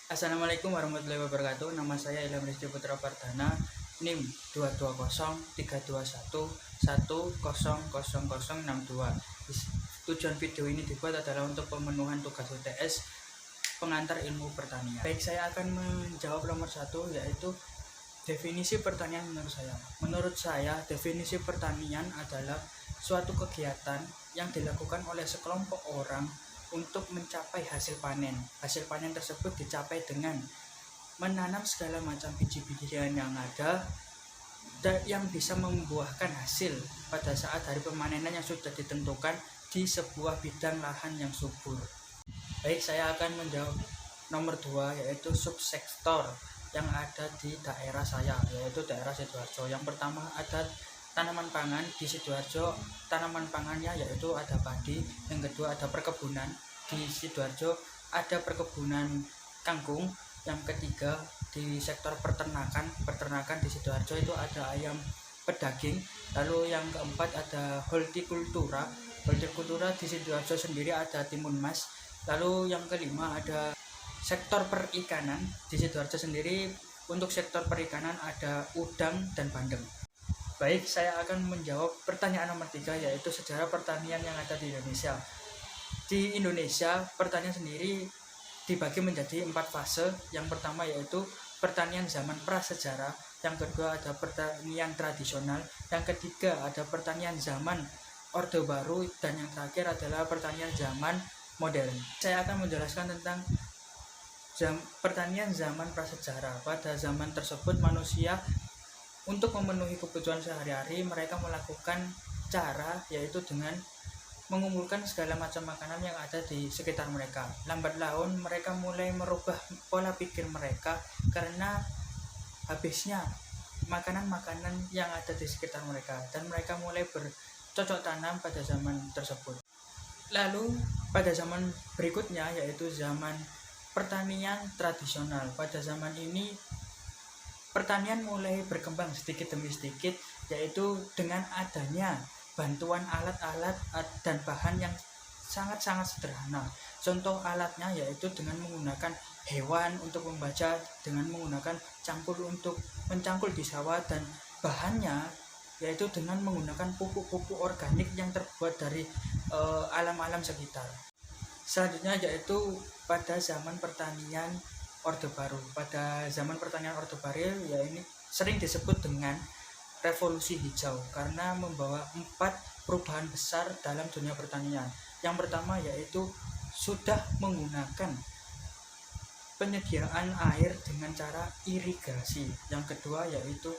Assalamualaikum warahmatullahi wabarakatuh. Nama saya Ilham Rizky Putra Pardana, NIM 220 321 100062. Tujuan video ini dibuat adalah untuk pemenuhan tugas UTS pengantar ilmu pertanian. Baik, saya akan menjawab nomor 1, yaitu definisi pertanian menurut saya. Menurut saya, definisi pertanian adalah suatu kegiatan yang dilakukan oleh sekelompok orang untuk mencapai hasil panen. Hasil panen tersebut dicapai dengan menanam segala macam biji-bijian yang ada dan yang bisa membuahkan hasil pada saat hari pemanenan yang sudah ditentukan di sebuah bidang lahan yang subur. Baik, saya akan menjawab nomor 2, yaitu subsektor yang ada di daerah saya, yaitu daerah Sidoarjo. Yang pertama ada tanaman pangan di Sidoarjo. Tanaman pangannya yaitu ada padi. Yang kedua ada perkebunan di Sidoarjo, ada perkebunan kangkung. Yang ketiga di sektor peternakan di Sidoarjo itu ada ayam pedaging. Lalu yang keempat ada hortikultura di Sidoarjo sendiri ada timun mas. Lalu yang kelima ada sektor perikanan di Sidoarjo sendiri. Untuk sektor perikanan ada udang dan bandeng. Baik, saya akan menjawab pertanyaan nomor 3, yaitu sejarah pertanian yang ada di Indonesia. Di Indonesia, pertanian sendiri dibagi menjadi 4 fase. Yang pertama yaitu pertanian zaman prasejarah, yang kedua ada pertanian tradisional, yang ketiga ada pertanian zaman Orde Baru, dan yang terakhir adalah pertanian zaman modern. Saya akan menjelaskan tentang pertanian zaman prasejarah. Pada zaman tersebut manusia untuk memenuhi kebutuhan sehari-hari mereka melakukan cara yaitu dengan mengumpulkan segala macam makanan yang ada di sekitar mereka. Lambat laun mereka mulai merubah pola pikir mereka karena habisnya makanan-makanan yang ada di sekitar mereka, dan mereka mulai bercocok tanam pada zaman tersebut. Lalu pada zaman berikutnya yaitu zaman pertanian tradisional. Pada zaman ini pertanian mulai berkembang sedikit demi sedikit, yaitu dengan adanya bantuan alat-alat dan bahan yang sangat-sangat sederhana. Contoh alatnya yaitu dengan menggunakan hewan untuk membaca, dengan menggunakan cangkul untuk mencangkul di sawah, dan bahannya yaitu dengan menggunakan pupuk-pupuk organik yang terbuat dari alam-alam sekitar. Selanjutnya yaitu pada zaman pertanian Orde Baru. Pada zaman pertanian Orde Baru ya ini sering disebut dengan revolusi hijau karena membawa 4 perubahan besar dalam dunia pertanian. Yang pertama yaitu sudah menggunakan penyediaan air dengan cara irigasi. Yang kedua yaitu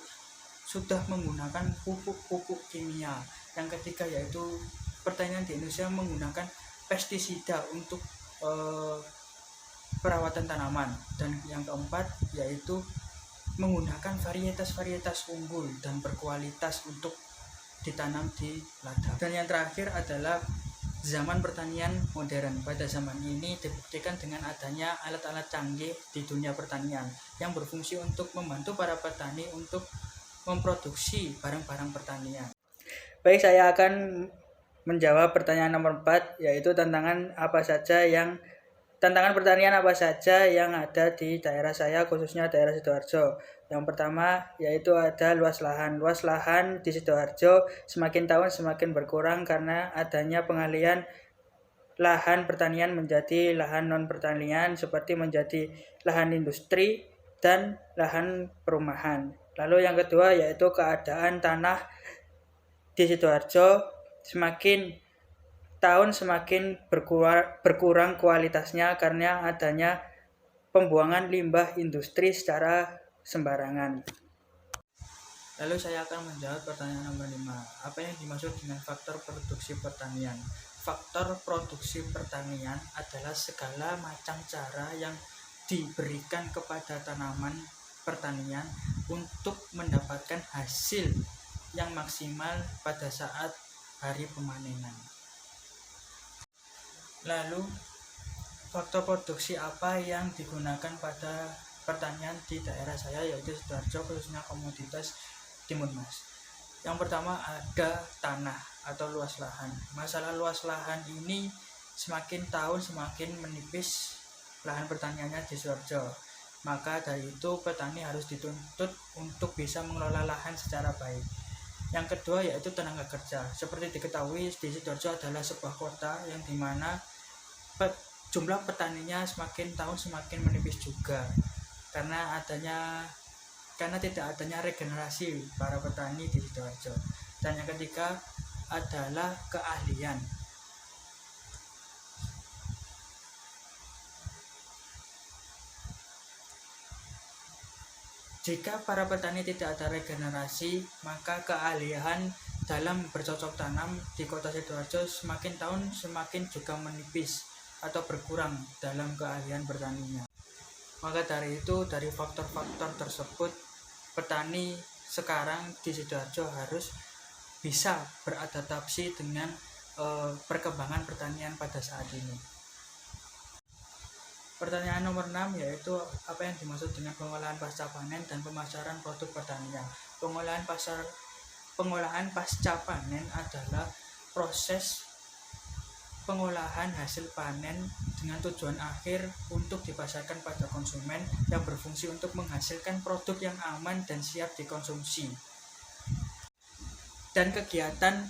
sudah menggunakan pupuk-pupuk kimia. Yang ketiga yaitu pertanian di Indonesia menggunakan pestisida untuk perawatan tanaman, dan yang keempat yaitu menggunakan varietas-varietas unggul dan berkualitas untuk ditanam di ladang. Dan yang terakhir adalah zaman pertanian modern. Pada zaman ini dibuktikan dengan adanya alat-alat canggih di dunia pertanian yang berfungsi untuk membantu para petani untuk memproduksi barang-barang pertanian. Baik, saya akan menjawab pertanyaan nomor 4, yaitu tantangan pertanian apa saja yang ada di daerah saya, khususnya daerah Sidoarjo. Yang pertama yaitu ada luas lahan. Luas lahan di Sidoarjo semakin tahun semakin berkurang karena adanya pengalihan lahan pertanian menjadi lahan non pertanian, seperti menjadi lahan industri dan lahan perumahan. Lalu yang kedua yaitu keadaan tanah di Sidoarjo semakin tahun semakin berkurang kualitasnya karena adanya pembuangan limbah industri secara sembarangan. Lalu saya akan menjawab pertanyaan nomor 5. Apa yang dimaksud dengan faktor produksi pertanian? Faktor produksi pertanian adalah segala macam cara yang diberikan kepada tanaman pertanian untuk mendapatkan hasil yang maksimal pada saat hari pemanenan. Lalu faktor produksi apa yang digunakan pada pertanian di daerah saya, yaitu Sidoarjo, khususnya komoditas timun mas. Yang pertama ada tanah atau luas lahan. Masalah luas lahan ini semakin tahun semakin menipis lahan pertaniannya di Sidoarjo. Maka dari itu petani harus dituntut untuk bisa mengelola lahan secara baik. Yang kedua yaitu tenaga kerja. Seperti diketahui di Sidoarjo adalah sebuah kota yang dimana jumlah petaninya semakin tahun semakin menipis juga karena tidak adanya regenerasi para petani di Sidoarjo. Dan yang ketiga adalah keahlian. Jika para petani tidak ada regenerasi, maka keahlian dalam bercocok tanam di kota Sidoarjo semakin tahun semakin juga menipis atau berkurang dalam keahlian bertaninya. Maka dari itu, dari faktor-faktor tersebut, petani sekarang di Sidoarjo harus bisa beradaptasi dengan perkembangan pertanian pada saat ini. Pertanyaan nomor 6 yaitu apa yang dimaksud dengan pengolahan pasca panen dan pemasaran produk pertanian. Pengolahan pasca panen adalah proses pengolahan hasil panen dengan tujuan akhir untuk dipasarkan pada konsumen yang berfungsi untuk menghasilkan produk yang aman dan siap dikonsumsi. Dan kegiatan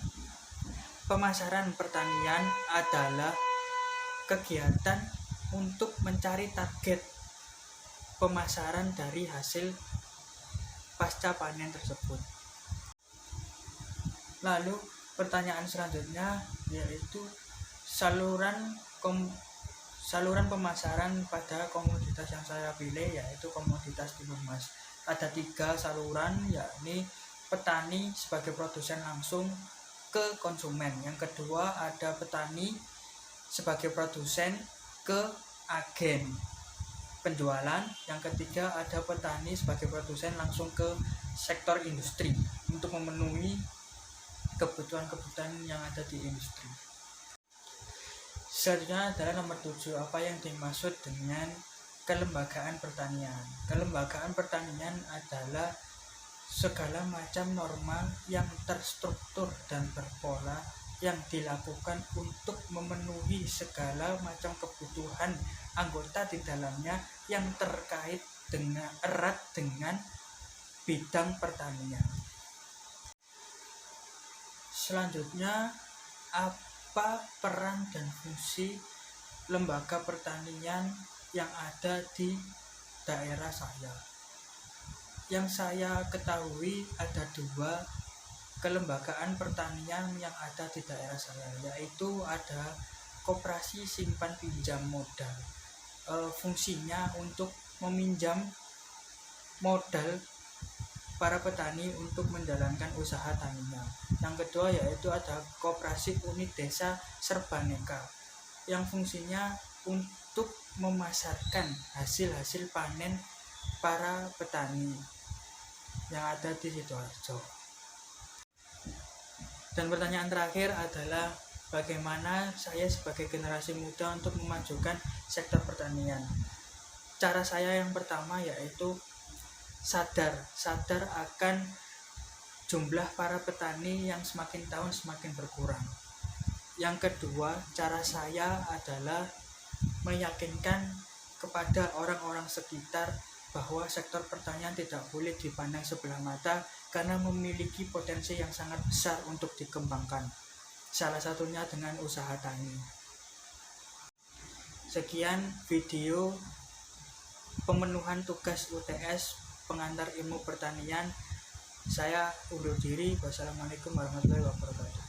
pemasaran pertanian adalah kegiatan untuk mencari target pemasaran dari hasil pasca panen tersebut. Lalu pertanyaan selanjutnya yaitu saluran pemasaran pada komoditas yang saya pilih yaitu komoditas timun emas. Ada 3 saluran, yakni petani sebagai produsen langsung ke konsumen. Yang kedua ada petani sebagai produsen ke agen penjualan. Yang ketiga ada petani sebagai produsen langsung ke sektor industri untuk memenuhi kebutuhan-kebutuhan yang ada di industri. Selanjutnya adalah nomor 7, apa yang dimaksud dengan kelembagaan pertanian. Kelembagaan pertanian adalah segala macam norma yang terstruktur dan berpola yang dilakukan untuk memenuhi segala macam kebutuhan anggota di dalamnya yang terkait erat dengan bidang pertanian. Selanjutnya, apa peran dan fungsi lembaga pertanian yang ada di daerah saya? Yang saya ketahui ada 2 kelembagaan pertanian yang ada di daerah saya, yaitu ada koperasi simpan pinjam modal. Fungsinya untuk meminjam modal para petani untuk menjalankan usaha taninya. Yang kedua yaitu ada koperasi unit desa Serbaneka yang fungsinya untuk memasarkan hasil-hasil panen para petani yang ada di Sidoarjo. Dan pertanyaan terakhir adalah bagaimana saya sebagai generasi muda untuk memajukan sektor pertanian. Cara saya yang pertama yaitu sadar akan jumlah para petani yang semakin tahun semakin berkurang. Yang kedua, cara saya adalah meyakinkan kepada orang-orang sekitar bahwa sektor pertanian tidak boleh dipandang sebelah mata karena memiliki potensi yang sangat besar untuk dikembangkan. Salah satunya dengan usaha tani. Sekian video pemenuhan tugas UTS pengantar ilmu pertanian. Saya undur diri. Wassalamualaikum warahmatullahi wabarakatuh.